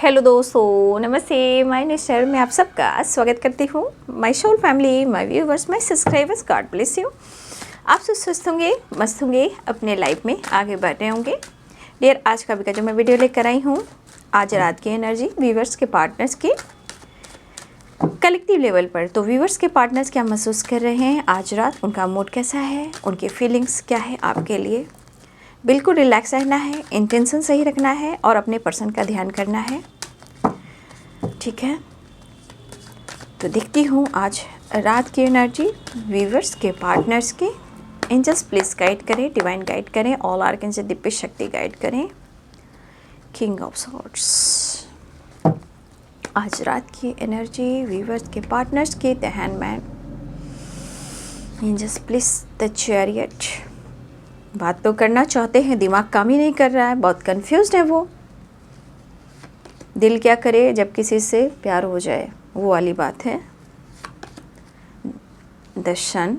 Hello दोस्तों, नमस्ते। My nature में आप सबका स्वागत करती हूँ। My soul family, my viewers, my subscribers, God bless you. आप सब स्वस्थ होंगे, मस्त होंगे, अपने लाइफ में आगे बढ़ रहे होंगे। डियर, आज का भी जो मैं वीडियो लेकर आई हूँ, आज रात की एनर्जी व्यूवर्स के पार्टनर्स की कलेक्टिव लेवल पर। तो व्यूवर्स के पार्टनर्स क्या महसूस कर रहे हैं आज रात, उनका मूड कैसा है, उनकी फीलिंग्स क्या है आपके लिए। बिल्कुल रिलैक्स रहना है, इंटेंशन सही रखना है और अपने पर्सन का ध्यान करना है, ठीक है। तो देखती हूँ आज रात की एनर्जी व्यूवर्स के पार्टनर्स की। एंजल्स प्लीज गाइड करें, डिवाइन गाइड करें, ऑल आर्कएंजल दिव्य शक्ति गाइड करें। किंग ऑफ सॉर्ड्स, आज रात की एनर्जी व्यूवर्स के पार्टनर्स की। The hanged man, angels please the chariot. बात तो करना चाहते हैं, दिमाग काम ही नहीं कर रहा है, बहुत कंफ्यूज्ड है वो। दिल क्या करे जब किसी से प्यार हो जाए, वो वाली बात है। द सन,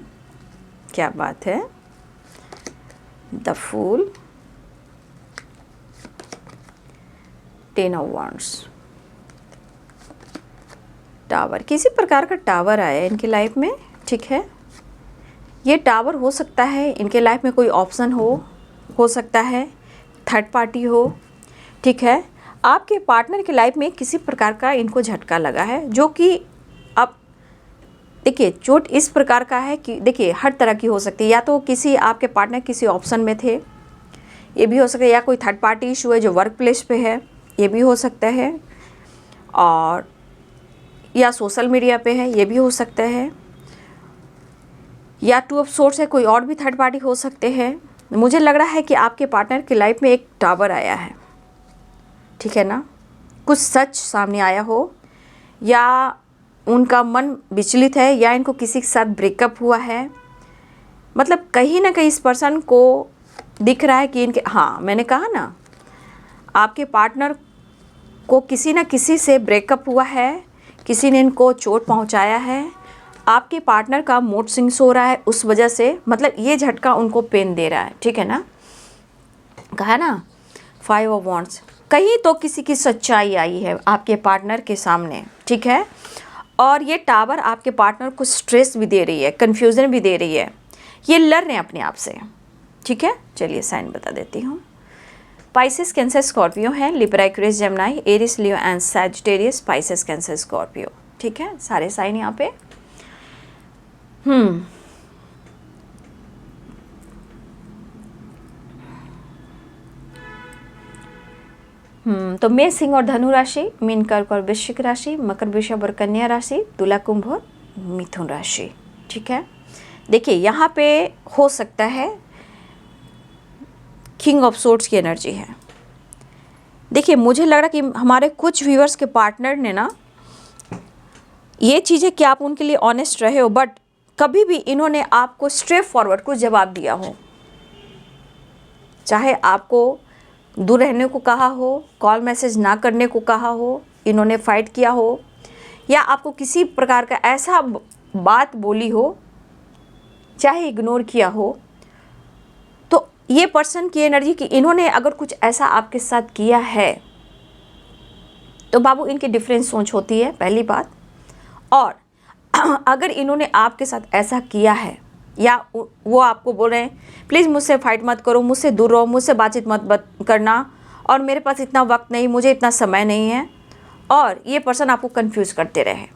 क्या बात है। The fool, 10 of wands, tower. किसी प्रकार का टावर आया है इनकी लाइफ में, ठीक है। ये टावर हो सकता है इनके लाइफ में कोई ऑप्शन हो सकता है थर्ड पार्टी हो, ठीक है। आपके पार्टनर की लाइफ में किसी प्रकार का इनको झटका लगा है, जो कि अब देखिए चोट इस प्रकार का है कि देखिए हर तरह की हो सकती है। या तो किसी आपके पार्टनर किसी ऑप्शन में थे, ये भी हो सकता है, या कोई थर्ड पार्टी इशू है जो वर्क प्लेस पे है, ये भी हो सकता है, और या सोशल मीडिया पे है, ये भी हो सकता है, या टू ऑफ सोर्स है, कोई और भी थर्ड पार्टी हो सकते हैं। मुझे लग रहा है कि आपके पार्टनर की लाइफ में एक टावर आया है, ठीक है ना। कुछ सच सामने आया हो, या उनका मन विचलित है, या इनको किसी के साथ ब्रेकअप हुआ है। मतलब कहीं ना कहीं इस पर्सन को दिख रहा है कि इनके, हाँ मैंने कहा ना, आपके पार्टनर को किसी न किसी से ब्रेकअप हुआ है, किसी ने इनको चोट पहुंचाया है। आपके पार्टनर का मूड स्विंग्स हो रहा है उस वजह से, मतलब ये झटका उनको पेन दे रहा है, ठीक है ना। कहा ना 5 ऑफ वांड्स, कहीं तो किसी की सच्चाई आई है आपके पार्टनर के सामने, ठीक है। और ये टावर आपके पार्टनर को स्ट्रेस भी दे रही है, कन्फ्यूज़न भी दे रही है, ये लड़ रहे हैं अपने आप से, ठीक है। चलिए साइन बता देती हूँ। पाइसेस, कैंसर, स्कॉर्पियो है, Libra, Aquarius, Gemini, Aries, Leo and Sagittarius. Pisces, Cancer, Scorpio, ठीक है, सारे साइन यहाँ पे। तो मेष, सिंह और धनु राशि, मीन, कर्क और वृश्चिक राशि, मकर, वृषभ और कन्या राशि, तुला, कुंभ और मिथुन राशि, ठीक है। देखिए यहाँ पे हो सकता है किंग ऑफ सोर्ड्स की एनर्जी है। देखिए मुझे लग रहा कि हमारे कुछ व्यूअर्स के पार्टनर ने ना, ये चीज़ें कि आप उनके लिए ऑनेस्ट रहे हो, बट कभी भी इन्होंने आपको स्ट्रेट फॉरवर्ड कुछ जवाब दिया हो। चाहे आपको दूर रहने को कहा हो, कॉल मैसेज ना करने को कहा हो, इन्होंने फाइट किया हो, या आपको किसी प्रकार का ऐसा बात बोली हो, चाहे इग्नोर किया हो। तो ये पर्सन की एनर्जी कि इन्होंने अगर कुछ ऐसा आपके साथ किया है तो बाबू इनकी डिफरेंट सोच होती है, पहली बात। और अगर इन्होंने आपके साथ ऐसा किया है, या वो आपको बोल रहे हैं प्लीज़ मुझसे फाइट मत करो, मुझसे दूर रहो, मुझसे बातचीत मत करना, और मेरे पास इतना वक्त नहीं, मुझे इतना समय नहीं है, और ये पर्सन आपको कंफ्यूज करते रहे।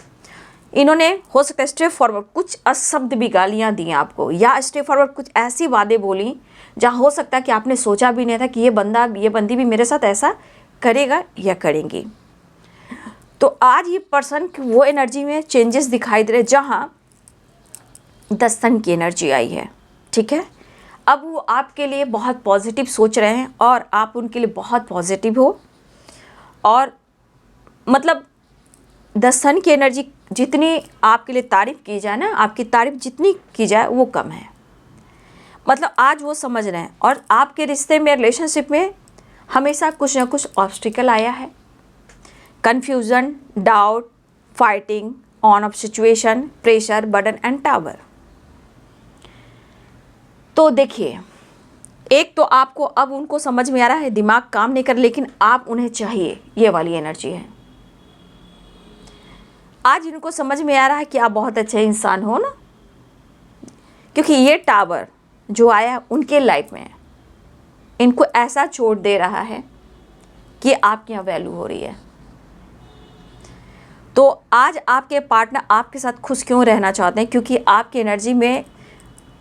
इन्होंने हो सकता है स्ट्रेट फॉरवर्ड कुछ अशब्द भी गालियाँ दी आपको, या स्ट्रेट फॉरवर्ड कुछ ऐसी बातें बोली जहाँ हो सकता है कि आपने सोचा भी नहीं था कि ये बंदी भी मेरे साथ ऐसा करेगा या करेंगी। तो आज ये पर्सन वो एनर्जी में चेंजेस दिखाई दे रहे, जहाँ 10 सन की एनर्जी आई है, ठीक है। अब वो आपके लिए बहुत पॉजिटिव सोच रहे हैं, और आप उनके लिए बहुत पॉजिटिव हो। और मतलब 10 सन की एनर्जी जितनी आपके लिए तारीफ़ की जाए ना, आपकी तारीफ़ जितनी की जाए वो कम है। मतलब आज वो समझ रहे हैं, और आपके रिश्ते में, रिलेशनशिप में हमेशा कुछ ना कुछ ऑब्स्टिकल आया है। Confusion, doubt, fighting, on off situation, pressure, burden and tower. तो देखिए एक तो आपको अब उनको समझ में आ रहा है दिमाग काम नहीं कर, लेकिन आप उन्हें चाहिए, ये वाली एनर्जी है। आज इनको समझ में आ रहा है कि आप बहुत अच्छे इंसान हो ना, क्योंकि ये टावर जो आया उनके लाइफ में इनको ऐसा चोट दे रहा है कि आपकी यहाँ वैल्यू हो रही है। तो आज आपके पार्टनर आपके साथ खुश क्यों रहना चाहते हैं? क्योंकि आपकी एनर्जी में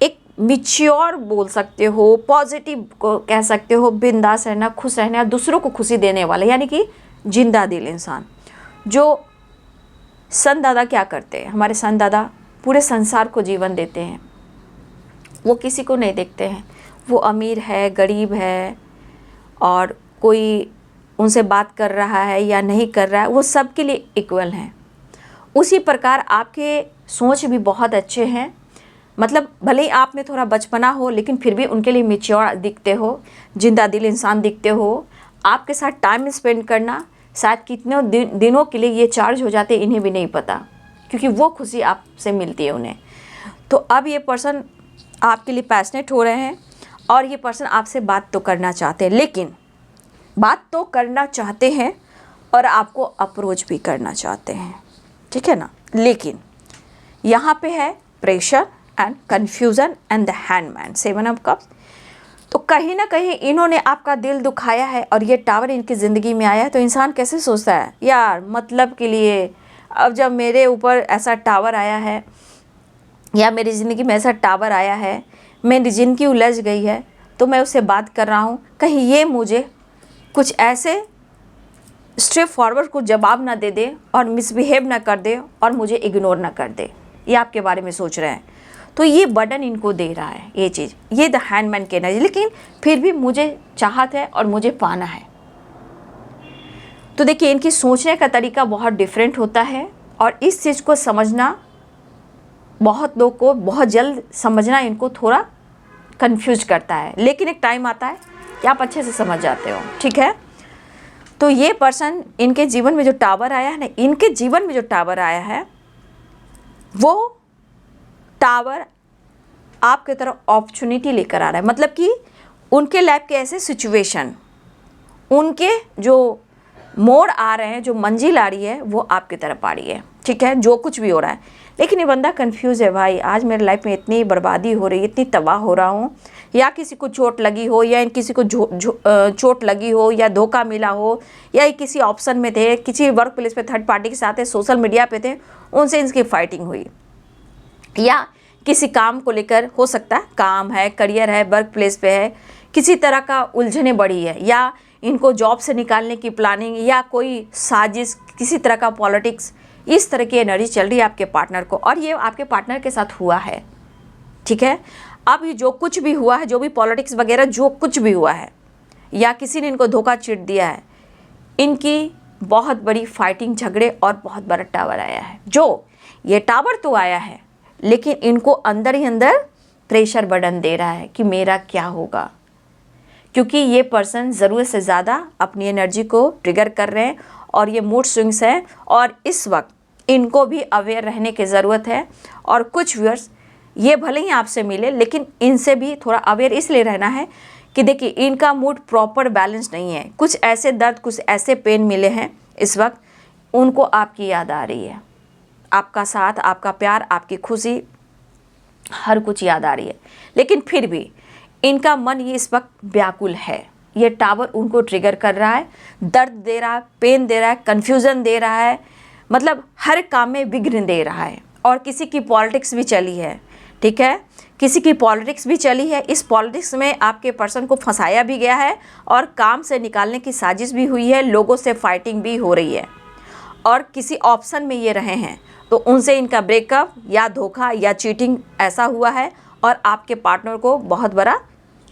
एक मिच्योर बोल सकते हो, पॉजिटिव को कह सकते हो, बिंदास रहना, खुश रहना, दूसरों को खुशी देने वाले, यानी कि जिंदा दिल इंसान। जो संत दादा क्या करते हैं, हमारे संत दादा पूरे संसार को जीवन देते हैं। वो किसी को नहीं देखते हैं, वो अमीर है, गरीब है, और कोई उनसे बात कर रहा है या नहीं कर रहा है, वो सबके लिए इक्वल हैं। उसी प्रकार आपके सोच भी बहुत अच्छे हैं, मतलब भले ही आप में थोड़ा बचपना हो, लेकिन फिर भी उनके लिए मैच्योर दिखते हो, जिंदा दिल इंसान दिखते हो। आपके साथ टाइम स्पेंड करना शायद कितने दिनों के लिए ये चार्ज हो जाते इन्हें भी नहीं पता, क्योंकि वो खुशी आपसे मिलती है उन्हें। तो अब ये पर्सन आपके लिए पैशनेट हो रहे हैं, और ये पर्सन आपसे बात तो करना चाहते हैं, लेकिन बात तो करना चाहते हैं और आपको अप्रोच भी करना चाहते हैं, ठीक है ना। लेकिन यहाँ पे है pressure and confusion and the handman, 7 of cups. तो कहीं ना कहीं इन्होंने आपका दिल दुखाया है, और ये टावर इनकी ज़िंदगी में आया है। तो इंसान कैसे सोचता है, यार मतलब के लिए अब जब मेरे ऊपर ऐसा टावर आया है, या मेरी ज़िंदगी में ऐसा टावर आया है, मेरी ज़िंदगी उलझ गई है, तो मैं उससे बात कर रहा हूँ, कहीं ये मुझे कुछ ऐसे स्ट्रेट फॉरवर्ड को जवाब ना दे दे और मिसबिहेव ना कर दे और मुझे इग्नोर ना कर दे, ये आपके बारे में सोच रहे हैं। तो ये बर्डन इनको दे रहा है ये चीज़, ये द हैंडमैन की एनर्जी। लेकिन फिर भी मुझे चाहत है और मुझे पाना है। तो देखिए, इनकी सोचने का तरीका बहुत डिफरेंट होता है, और इस चीज़ को समझना बहुत लोग को बहुत जल्द समझना इनको थोड़ा कंफ्यूज करता है, लेकिन एक टाइम आता है कि आप अच्छे से समझ जाते हो, ठीक है। तो ये पर्सन, इनके जीवन में जो टावर आया है ना, इनके जीवन में जो टावर आया है, वो टावर आपके तरफ अपॉर्चुनिटी लेकर आ रहा है। मतलब कि उनके लाइफ के ऐसे सिचुएशन, उनके जो मोड़ आ रहे हैं, जो मंजिल आ रही है, वो आपकी तरफ आ रही है, ठीक है, जो कुछ भी हो रहा है। लेकिन ये बंदा कंफ्यूज है, भाई आज मेरे लाइफ में इतनी बर्बादी हो रही है, इतनी तबाह हो रहा हूँ, या किसी को चोट लगी हो, या किसी को चोट लगी हो, या धोखा मिला हो, या किसी ऑप्शन में थे, किसी वर्क प्लेस पे थर्ड पार्टी के साथ है, सोशल मीडिया पे थे, उनसे इनकी फाइटिंग हुई, या किसी काम को लेकर हो सकता है, काम है, करियर है, वर्क प्लेस पे है, किसी तरह का उलझने बढ़ी है, या इनको जॉब से निकालने की प्लानिंग, या कोई साजिश, किसी तरह का पॉलिटिक्स, इस तरह की एनर्जी चल रही है आपके पार्टनर को, और ये आपके पार्टनर के साथ हुआ है, ठीक है। अब ये जो कुछ भी हुआ है, जो भी पॉलिटिक्स वगैरह जो कुछ भी हुआ है, या किसी ने इनको धोखा चीट दिया है, इनकी बहुत बड़ी फाइटिंग, झगड़े, और बहुत बड़ा टावर आया है। जो ये टावर तो आया है, लेकिन इनको अंदर ही अंदर प्रेशर बर्डन दे रहा है कि मेरा क्या होगा, क्योंकि ये पर्सन ज़रूरत से ज़्यादा अपनी एनर्जी को ट्रिगर कर रहे हैं, और ये मूड स्विंग्स हैं, और इस वक्त इनको भी अवेयर रहने की ज़रूरत है। और कुछ व्यूअर्स, ये भले ही आपसे मिले, लेकिन इनसे भी थोड़ा अवेयर इसलिए रहना है कि देखिए, इनका मूड प्रॉपर बैलेंस नहीं है, कुछ ऐसे दर्द, कुछ ऐसे पेन मिले हैं इस वक्त, उनको आपकी याद आ रही है, आपका साथ, आपका प्यार, आपकी खुशी, हर कुछ याद आ रही है। लेकिन फिर भी इनका मन ये इस वक्त व्याकुल है, ये टावर उनको ट्रिगर कर रहा है, दर्द दे रहा है, पेन दे रहा है, कन्फ्यूज़न दे रहा है, मतलब हर काम में विघ्न दे रहा है। और किसी की पॉलिटिक्स भी चली है, ठीक है, किसी की पॉलिटिक्स भी चली है। इस पॉलिटिक्स में आपके पर्सन को फंसाया भी गया है, और काम से निकालने की साजिश भी हुई है, लोगों से फाइटिंग भी हो रही है, और किसी ऑप्शन में ये रहे हैं, तो उनसे इनका ब्रेकअप या धोखा या चीटिंग ऐसा हुआ है, और आपके पार्टनर को बहुत बड़ा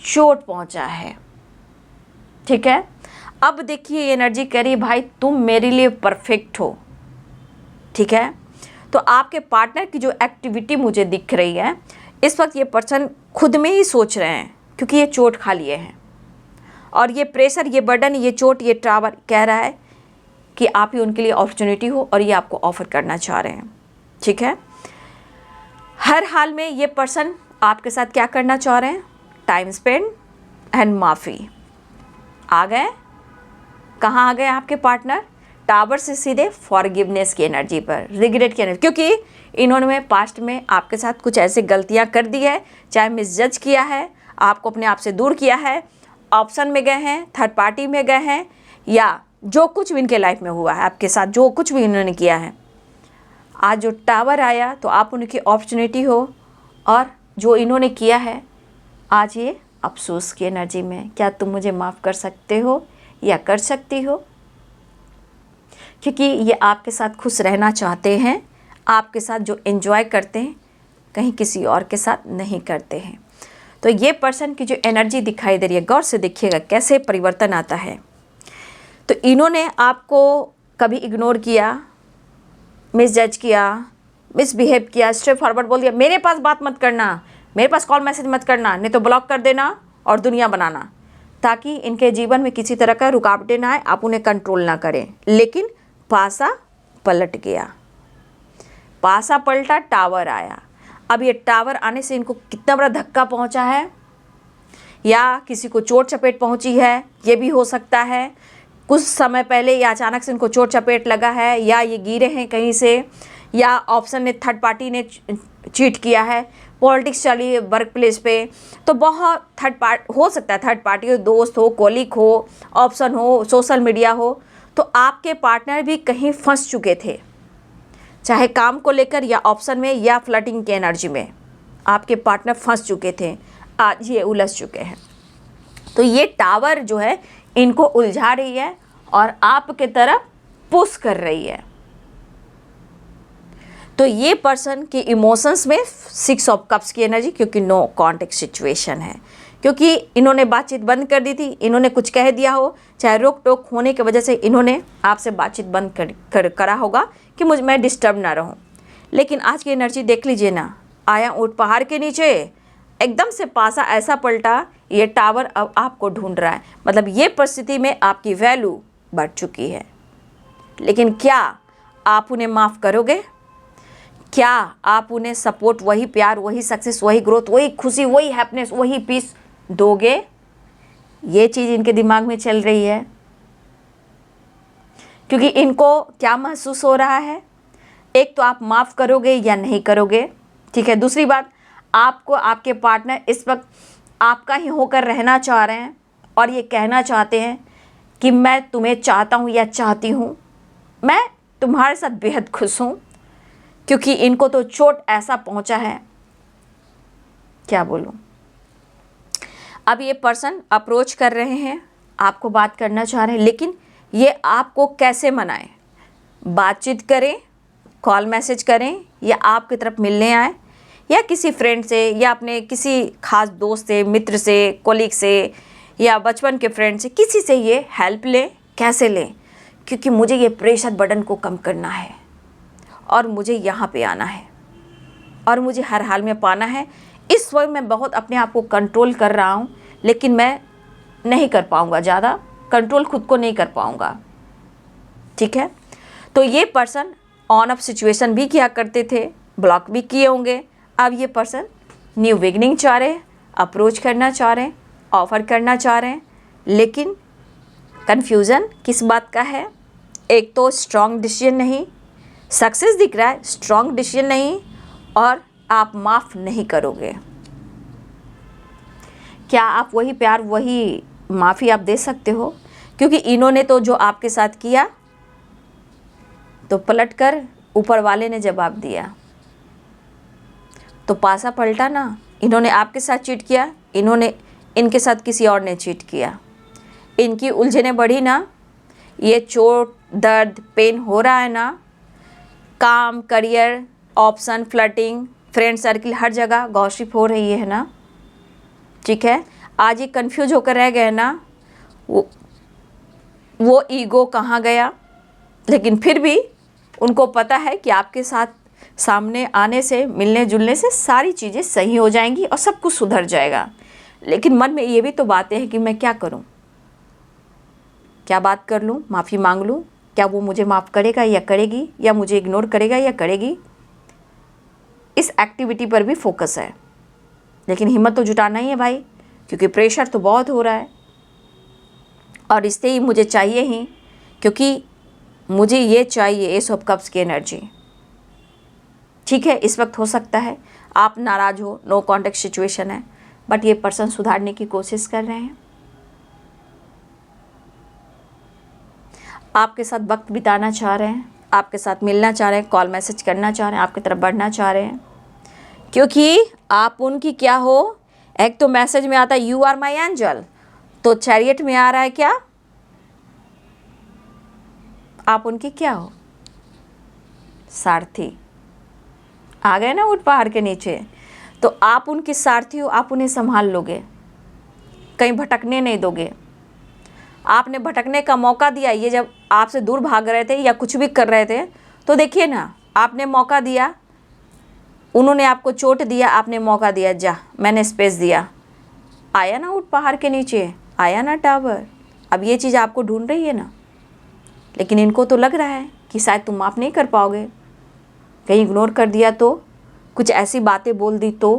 चोट पहुंचा है, ठीक है। अब देखिए, ये एनर्जी कह रही है, भाई तुम मेरे लिए परफेक्ट हो, ठीक है। तो आपके पार्टनर की जो एक्टिविटी मुझे दिख रही है इस वक्त, ये पर्सन खुद में ही सोच रहे हैं, क्योंकि ये चोट खा लिए हैं, और ये प्रेशर, ये बर्डन, ये चोट, ये टावर कह रहा है कि आप ही उनके लिए अपॉर्चुनिटी हो, और ये आपको ऑफर करना चाह रहे हैं, ठीक है। हर हाल में ये पर्सन आपके साथ क्या करना चाह रहे हैं, टाइम स्पेंड, एंड माफ़ी। आ गए, कहाँ आ गए आपके पार्टनर? टावर से सीधे फॉरगिवनेस की एनर्जी पर, रिग्रेट की एनर्जी, क्योंकि इन्होंने पास्ट में आपके साथ कुछ ऐसी गलतियाँ कर दी है, चाहे मिसजज किया है, आपको अपने आप से दूर किया है, ऑप्शन में गए हैं, थर्ड पार्टी में गए हैं, या जो कुछ भी इनके लाइफ में हुआ है आपके साथ, जो कुछ भी इन्होंने किया है, आज जो टावर आया तो आप उनकी अपॉर्चुनिटी हो, और जो इन्होंने किया है आज ये अफसोस की एनर्जी में, क्या तुम मुझे माफ़ कर सकते हो या कर सकती हो? क्योंकि ये आपके साथ खुश रहना चाहते हैं, आपके साथ जो एंजॉय करते हैं कहीं किसी और के साथ नहीं करते हैं। तो ये पर्सन की जो एनर्जी दिखाई दे रही है, गौर से देखिएगा कैसे परिवर्तन आता है। तो इन्होंने आपको कभी इग्नोर किया, मिसजज किया, मिसबिहेव किया, स्ट्रेट फॉरवर्ड बोल दिया, मेरे पास बात मत करना, मेरे पास कॉल मैसेज मत करना, नहीं तो ब्लॉक कर देना और दुनिया बनाना, ताकि इनके जीवन में किसी तरह का रुकावटें ना आए, आप उन्हें कंट्रोल ना करें। लेकिन पासा पलट गया, पासा पलटा, टावर आया। अब ये टावर आने से इनको कितना बड़ा धक्का पहुंचा है, या किसी को चोट चपेट पहुंची है, ये भी हो सकता है। कुछ समय पहले या अचानक से इनको चोट चपेट लगा है, या ये गिरे हैं कहीं से, या ऑप्शन ने, थर्ड पार्टी ने चीट किया है, पॉलिटिक्स चली है वर्क प्लेस पे, तो बहुत हो सकता है, थर्ड पार्टी हो, दोस्त हो, कोलिक हो, ऑप्शन हो, सोशल मीडिया हो, तो आपके पार्टनर भी कहीं फंस चुके थे, चाहे काम को लेकर या ऑप्शन में या फ्लर्टिंग की एनर्जी में आपके पार्टनर फंस चुके थे, आज ये उलझ चुके हैं। तो ये टावर जो है इनको उलझा रही है और आपके तरफ पुश कर रही है। तो ये पर्सन के इमोशंस में 6 ऑफ कप्स की एनर्जी, क्योंकि नो कॉन्टेक्ट सिचुएशन है, क्योंकि इन्होंने बातचीत बंद कर दी थी, इन्होंने कुछ कह दिया हो, चाहे रोक टोक होने की वजह से इन्होंने आपसे बातचीत बंद करा होगा कि मैं डिस्टर्ब ना रहूं। लेकिन आज की एनर्जी देख लीजिए ना, आया ऊँट पहाड़ के नीचे, एकदम से पासा ऐसा पलटा, ये टावर अब आपको ढूंढ रहा है। मतलब ये परिस्थिति में आपकी वैल्यू बढ़ चुकी है। लेकिन क्या आप उन्हें माफ़ करोगे? क्या आप उन्हें सपोर्ट, वही प्यार, वही सक्सेस, वही ग्रोथ, वही खुशी, वही हैप्पीनेस, वही पीस दोगे? ये चीज़ इनके दिमाग में चल रही है, क्योंकि इनको क्या महसूस हो रहा है, एक तो आप माफ़ करोगे या नहीं करोगे, ठीक है। दूसरी बात, आपको आपके पार्टनर इस वक्त आपका ही होकर रहना चाह रहे हैं और ये कहना चाहते हैं कि मैं तुम्हें चाहता हूँ या चाहती हूँ, मैं तुम्हारे साथ बेहद खुश हूँ, क्योंकि इनको तो चोट ऐसा पहुँचा है, क्या बोलूँ। अब ये पर्सन अप्रोच कर रहे हैं, आपको बात करना चाह रहे हैं, लेकिन ये आपको कैसे मनाएं? बातचीत करें, कॉल मैसेज करें, या आपकी तरफ मिलने आए, या किसी फ्रेंड से, या अपने किसी खास दोस्त से, मित्र से, कोलीग से, या बचपन के फ्रेंड से, किसी से ये हेल्प लें। कैसे लें? क्योंकि मुझे ये प्रेशर बर्डन को कम करना है और मुझे यहाँ पे आना है और मुझे हर हाल में पाना है। इस वक्त मैं बहुत अपने आप को कंट्रोल कर रहा हूँ, लेकिन मैं नहीं कर पाऊँगा, ज़्यादा कंट्रोल खुद को नहीं कर पाऊँगा, ठीक है। तो ये पर्सन ऑन ऑफ सिचुएशन भी किया करते थे, ब्लॉक भी किए होंगे। अब ये पर्सन न्यू बिगनिंग चाह रहे हैं, अप्रोच करना चाह रहे हैं, ऑफ़र करना चाह रहे हैं, लेकिन कन्फ्यूज़न किस बात का है? एक तो स्ट्रॉन्ग डिसीजन नहीं, सक्सेस दिख रहा है, स्ट्रॉन्ग डिसीजन नहीं, और आप माफ़ नहीं करोगे। क्या आप वही प्यार, वही माफ़ी आप दे सकते हो? क्योंकि इन्होंने तो जो आपके साथ किया, तो पलटकर ऊपर वाले ने जवाब दिया, तो पासा पलटा ना। इन्होंने आपके साथ चीट किया, इनके साथ किसी और ने चीट किया, इनकी उलझनें बढ़ी ना, ये चोट, दर्द, पेन हो रहा है ना, काम, career, option, flirting, friend circle, हर जगह गॉसिप हो रही है ना, ठीक है। आज ये कंफ्यूज होकर रह गए ना, वो ईगो कहाँ गया। लेकिन फिर भी उनको पता है कि आपके साथ सामने आने से, मिलने जुलने से सारी चीज़ें सही हो जाएंगी और सब कुछ सुधर जाएगा। लेकिन मन में ये भी तो बातें हैं कि मैं क्या करूं, क्या बात कर लूं, माफ़ी मांग लूं, क्या वो मुझे माफ़ करेगा या करेगी, या मुझे इग्नोर करेगा या करेगी। इस एक्टिविटी पर भी फोकस है, लेकिन हिम्मत तो जुटाना ही है भाई। क्योंकि प्रेशर तो बहुत हो रहा है और इससे ही मुझे चाहिए ही, क्योंकि मुझे ये चाहिए एस ऑफ कप्स की एनर्जी। ठीक है, इस वक्त हो सकता है आप नाराज़ हो, नो कॉन्टेक्ट सिचुएशन है, बट ये पर्सन सुधारने की कोशिश कर रहे हैं, आपके साथ वक्त बिताना चाह रहे हैं, आपके साथ मिलना चाह रहे हैं, कॉल मैसेज करना चाह रहे हैं, आपकी तरफ बढ़ना चाह रहे हैं, क्योंकि आप उनकी क्या हो, एक तो मैसेज में आता है यू आर माई एंजल, तो चैरियट में आ रहा है क्या, आप उनकी क्या हो, सारथी। आ गए ना ऊंट पहाड़ के नीचे, तो आप उनके सारथी हो, आप उन्हें संभाल लोगे, कहीं भटकने नहीं दोगे। आपने भटकने का मौका दिया, ये जब आपसे दूर भाग रहे थे या कुछ भी कर रहे थे, तो देखिए ना, आपने मौका दिया, उन्होंने आपको चोट दिया, आपने मौका दिया, जा मैंने स्पेस दिया, आया ना ऊंट पहाड़ के नीचे, आया ना टावर। अब ये चीज़ आपको ढूंढ रही है ना, लेकिन इनको तो लग रहा है कि शायद तुम माफ़ नहीं कर पाओगे, कहीं इग्नोर कर दिया तो, कुछ ऐसी बातें बोल दी तो,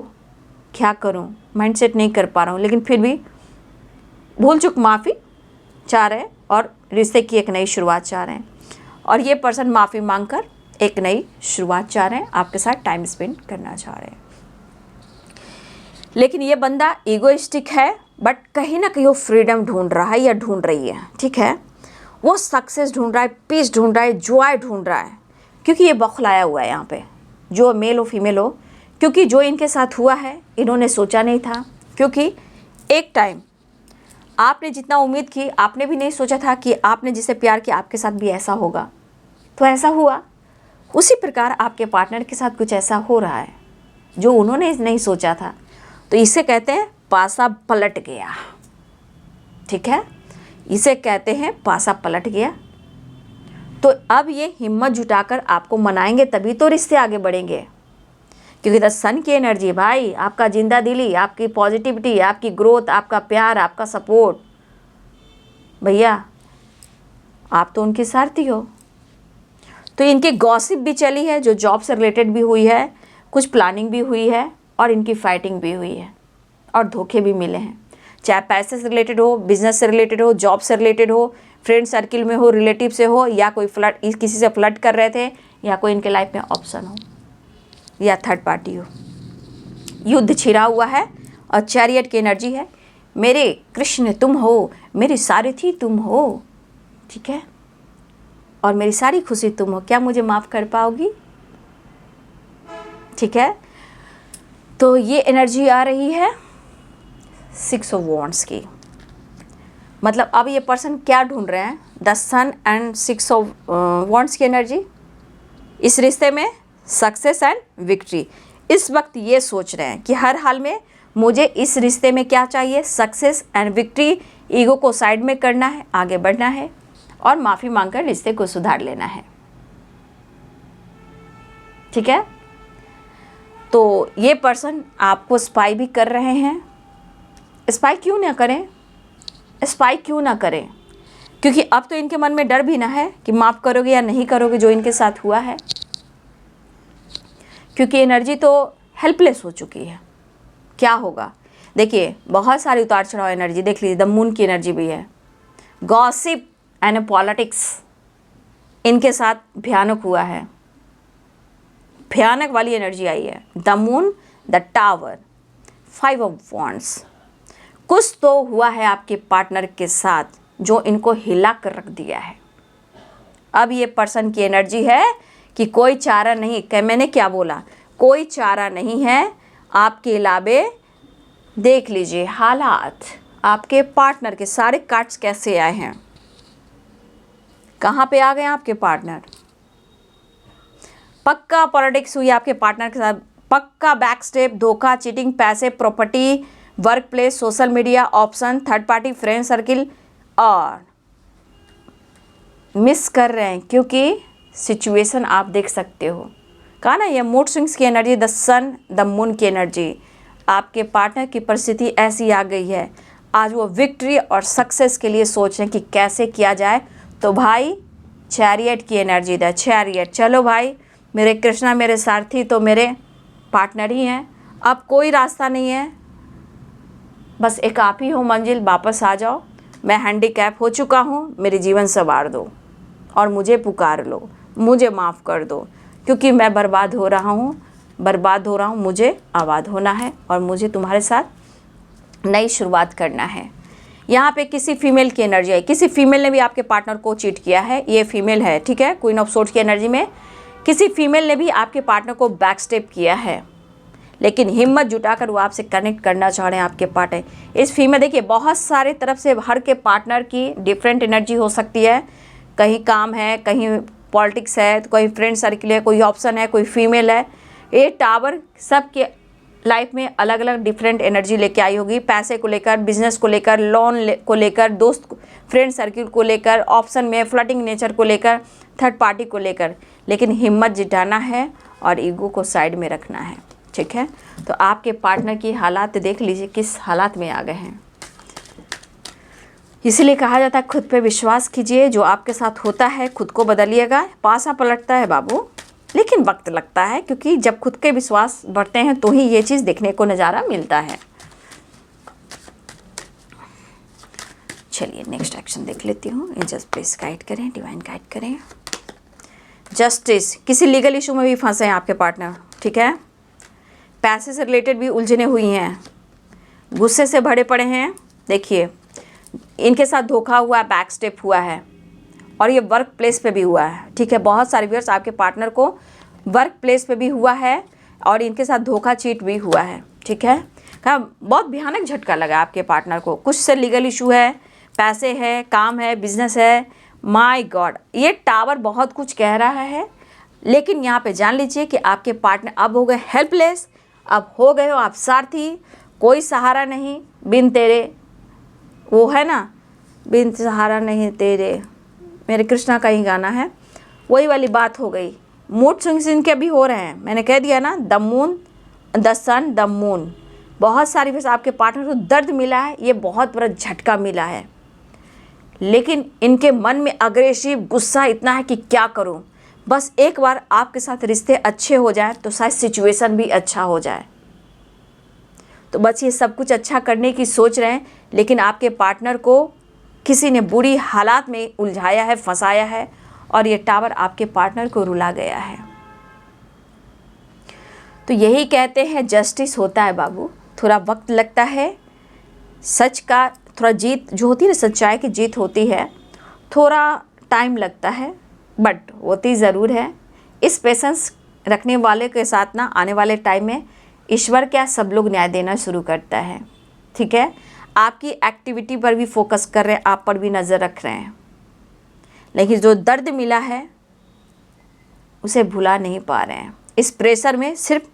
क्या करूं, माइंडसेट नहीं कर पा रहा हूं, लेकिन फिर भी भूल चुक माफ़ी चाह रहे हैं और रिश्ते की एक नई शुरुआत चाह रहे हैं। और ये पर्सन माफ़ी मांगकर एक नई शुरुआत चाह रहे हैं, आपके साथ टाइम स्पेंड करना चाह रहे हैं। लेकिन ये बंदा ईगोइस्टिक है, बट कहीं ना कहीं वो फ्रीडम ढूंढ रहा है या ढूंढ रही है। ठीक है, वो सक्सेस ढूंढ रहा है, पीस ढूंढ रहा है, जॉय ढूंढ रहा है, क्योंकि ये बौखलाया हुआ है यहाँ पे, जो मेल हो फीमेल हो, क्योंकि जो इनके साथ हुआ है इन्होंने सोचा नहीं था। क्योंकि एक टाइम आपने जितना उम्मीद की, आपने भी नहीं सोचा था कि आपने जिसे प्यार किया आपके साथ भी ऐसा होगा, तो ऐसा हुआ। उसी प्रकार आपके पार्टनर के साथ कुछ ऐसा हो रहा है जो उन्होंने नहीं सोचा था, तो इसे कहते हैं पासा पलट गया। ठीक है, इसे कहते हैं पासा पलट गया। तो अब ये हिम्मत जुटाकर आपको मनाएंगे, तभी तो रिश्ते आगे बढ़ेंगे, क्योंकि द सन की एनर्जी भाई, आपका जिंदा दिली, आपकी पॉजिटिविटी, आपकी ग्रोथ, आपका प्यार, आपका सपोर्ट, भैया आप तो उनके सारथी हो। तो इनकी गॉसिप भी चली है, जो जॉब से रिलेटेड भी हुई है, कुछ प्लानिंग भी हुई है और इनकी फाइटिंग भी हुई है और धोखे भी मिले हैं, चाहे पैसे से रिलेटेड हो, बिजनेस से रिलेटेड हो, जॉब से रिलेटेड हो, फ्रेंड सर्किल में हो, रिलेटिव से हो, या कोई फ्लर्ट, किसी से फ्लर्ट कर रहे थे, या कोई इनके लाइफ में ऑप्शन हो, या थर्ड पार्टी हो। युद्ध छिड़ा हुआ है और चैरियट की एनर्जी है, मेरे कृष्ण तुम हो, मेरी सारथी तुम हो। ठीक है, और मेरी सारी खुशी तुम हो, क्या मुझे माफ़ कर पाओगी। ठीक है, तो ये एनर्जी आ रही है 6 ऑफ वॉन्ड्स की। मतलब अब ये पर्सन क्या ढूंढ रहे हैं, the sun and 6 of wands की एनर्जी, इस रिश्ते में सक्सेस एंड विक्ट्री। इस वक्त ये सोच रहे हैं कि हर हाल में मुझे इस रिश्ते में क्या चाहिए, सक्सेस एंड विक्ट्री। ईगो को साइड में करना है, आगे बढ़ना है और माफ़ी मांगकर रिश्ते को सुधार लेना है। ठीक है, तो ये पर्सन आपको स्पाई भी कर रहे हैं। स्पाई क्यों ना करें, स्पाई क्यों ना करें, क्योंकि अब तो इनके मन में डर भी ना है कि माफ़ करोगे या नहीं करोगे जो इनके साथ हुआ है, क्योंकि एनर्जी तो हेल्पलेस हो चुकी है। क्या होगा, देखिए बहुत सारी उतार चढ़ाव एनर्जी देख लीजिए, द मून की एनर्जी भी है, गॉसिप एंड पॉलिटिक्स इनके साथ भयानक हुआ है, भयानक वाली एनर्जी आई है। The moon, the tower, 5 of wands, कुछ तो हुआ है आपके पार्टनर के साथ जो इनको हिला कर रख दिया है। अब ये पर्सन की एनर्जी है कि कोई चारा नहीं, मैंने क्या बोला, कोई चारा नहीं है आपके अलावे। देख लीजिए हालात, आपके पार्टनर के सारे कार्ड्स कैसे आए हैं, कहाँ पे आ गए आपके पार्टनर। पक्का पॉलिटिक्स हुई आपके पार्टनर के साथ, पक्का बैक स्टेप, धोखा, चीटिंग, पैसे, property, work place, social media, option, third party, friend circle, और मिस कर रहे हैं क्योंकि सिचुएशन आप देख सकते हो। कहा ना, ये मूड स्विंग्स की energy, the sun, the moon की एनर्जी, आपके पार्टनर की परिस्थिति ऐसी आ गई है, आज वो विक्ट्री और सक्सेस के लिए सोच रहे हैं कि कैसे किया जाए। तो भाई चैरियट की एनर्जी, द चैरियट, चलो भाई मेरे कृष्णा, मेरे सारथी तो मेरे पार्टनर ही हैं, अब कोई रास्ता नहीं है, बस एक आप ही हो मंजिल, वापस आ जाओ, मैं हैंडीकैप हो चुका हूँ, मेरे जीवन संवार दो और मुझे पुकार लो, मुझे माफ़ कर दो, क्योंकि मैं बर्बाद हो रहा हूँ, मुझे आबाद होना है और मुझे तुम्हारे साथ नई शुरुआत करना है। यहाँ पे किसी फीमेल की एनर्जी है, किसी फीमेल ने भी आपके पार्टनर को चीट किया है, ये फीमेल है, ठीक है। क्वीन ऑफ सोर्ड्स की एनर्जी में किसी फीमेल ने भी आपके पार्टनर को बैक स्टेप किया है, लेकिन हिम्मत जुटाकर वो आपसे कनेक्ट करना चाह रहे हैं आपके पार्टनर। इस फीमेल देखिए बहुत सारे तरफ से हर के पार्टनर की डिफरेंट एनर्जी हो सकती है, कहीं काम है, कहीं पॉलिटिक्स है, तो कोई फ्रेंड सर्किल है, कोई ऑप्शन है, कोई फीमेल है। ये टावर सबके लाइफ में अलग अलग डिफरेंट एनर्जी लेके आई होगी, पैसे को लेकर, बिजनेस को लेकर, लोन को लेकर, दोस्त फ्रेंड सर्किल को लेकर, ऑप्शन में फ्लर्टिंग नेचर को लेकर, थर्ड पार्टी को लेकर। लेकिन हिम्मत जुटाना है और ईगो को साइड में रखना है, ठीक है। तो आपके पार्टनर की हालात देख लीजिए किस हालात में आ गए हैं। इसलिए कहा जाता है खुद पे विश्वास कीजिए, जो आपके साथ होता है खुद को बदलिएगा। पासा पलटता है बाबू, लेकिन वक्त लगता है, क्योंकि जब खुद के विश्वास बढ़ते हैं तो ही ये चीज़ देखने को नज़ारा मिलता है। चलिए नेक्स्ट एक्शन देख लेती हूँ। एंजल्स प्लीज गाइड करें, डिवाइन गाइड करें। जस्टिस, किसी लीगल इशू में भी फंसे हैं आपके पार्टनर, ठीक है। पैसे से रिलेटेड भी उलझने हुई हैं, गुस्से से भरे पड़े हैं। देखिए इनके साथ धोखा हुआ, बैक स्टेप हुआ है और ये वर्क प्लेस पे भी हुआ है, ठीक है। बहुत सारे व्यूअर्स आपके पार्टनर को वर्क प्लेस पे भी हुआ है और इनके साथ धोखा चीट भी हुआ है, ठीक है। कहा बहुत भयानक झटका लगा आपके पार्टनर को, कुछ से लीगल इशू है, पैसे है, काम है, बिजनेस है। माय गॉड, ये टावर बहुत कुछ कह रहा है, लेकिन यहाँ पे जान लीजिए कि आपके पार्टनर अब हो गए हेल्पलेस, अब हो गए हो आप सारथी, कोई सहारा नहीं, बिन तेरे, वो है ना, बिन सहारा नहीं तेरे, मेरे कृष्णा का ही गाना है, वही वाली बात हो गई। मूड स्विंग्स इनके भी हो रहे हैं, मैंने कह दिया ना, the moon, the sun, the moon. बहुत सारी वैसे आपके पार्टनर को दर्द मिला है, ये बहुत बड़ा झटका मिला है, लेकिन इनके मन में अग्रेसिव गुस्सा इतना है कि क्या करूं। बस एक बार आपके साथ रिश्ते अच्छे हो जाए तो शायद सिचुएशन भी अच्छा हो जाए। तो बस ये सब कुछ अच्छा करने की सोच रहे हैं, लेकिन आपके पार्टनर को किसी ने बुरी हालात में उलझाया है, फंसाया है और ये टावर आपके पार्टनर को रुला गया है। तो यही कहते हैं जस्टिस होता है बाबू, थोड़ा वक्त लगता है, सच का थोड़ा जीत जो होती है ना, सच्चाई की जीत होती है, थोड़ा टाइम लगता है बट होती ज़रूर है। इस पेशेंस रखने वाले के साथ ना आने वाले टाइम में ईश्वर क्या सब लोग न्याय देना शुरू करता है, ठीक है। आपकी एक्टिविटी पर भी फोकस कर रहे हैं, आप पर भी नज़र रख रहे हैं, लेकिन जो दर्द मिला है उसे भुला नहीं पा रहे हैं। इस प्रेशर में सिर्फ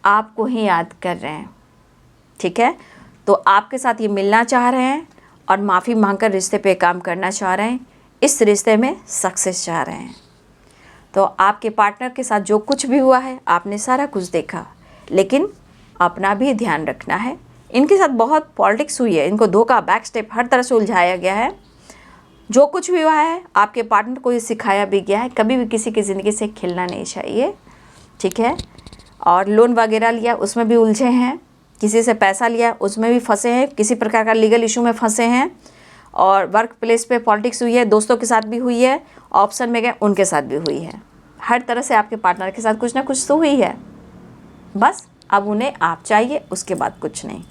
आपको ही याद कर रहे हैं, ठीक है। तो आपके साथ ये मिलना चाह रहे हैं और माफ़ी मांगकर रिश्ते पे काम करना चाह रहे हैं, इस रिश्ते में सक्सेस चाह रहे हैं। तो आपके पार्टनर के साथ जो कुछ भी हुआ है आपने सारा कुछ देखा, लेकिन अपना भी ध्यान रखना है। इनके साथ बहुत पॉलिटिक्स हुई है, इनको धोखा, बैक स्टेप, हर तरह से उलझाया गया है। जो कुछ भी हुआ है आपके पार्टनर को ये सिखाया भी गया है, कभी भी किसी की ज़िंदगी से खेलना नहीं चाहिए, ठीक है। और लोन वगैरह लिया उसमें भी उलझे हैं, किसी से पैसा लिया उसमें भी फंसे हैं, किसी प्रकार का लीगल इशू में फंसे हैं। और वर्क प्लेस पे पॉलिटिक्स हुई है, दोस्तों के साथ भी हुई है, ऑप्शन में गए उनके साथ भी हुई है। हर तरह से आपके पार्टनर के साथ कुछ ना कुछ तो हुई है, बस अब उन्हें आप चाहिए, उसके बाद कुछ नहीं।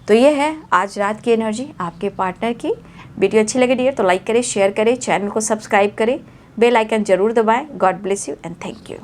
तो ये है आज रात की एनर्जी आपके पार्टनर की। वीडियो अच्छी लगे डियर तो लाइक करें, शेयर करें, चैनल को सब्सक्राइब करें, बेल आइकन जरूर दबाएं। God bless you and thank you.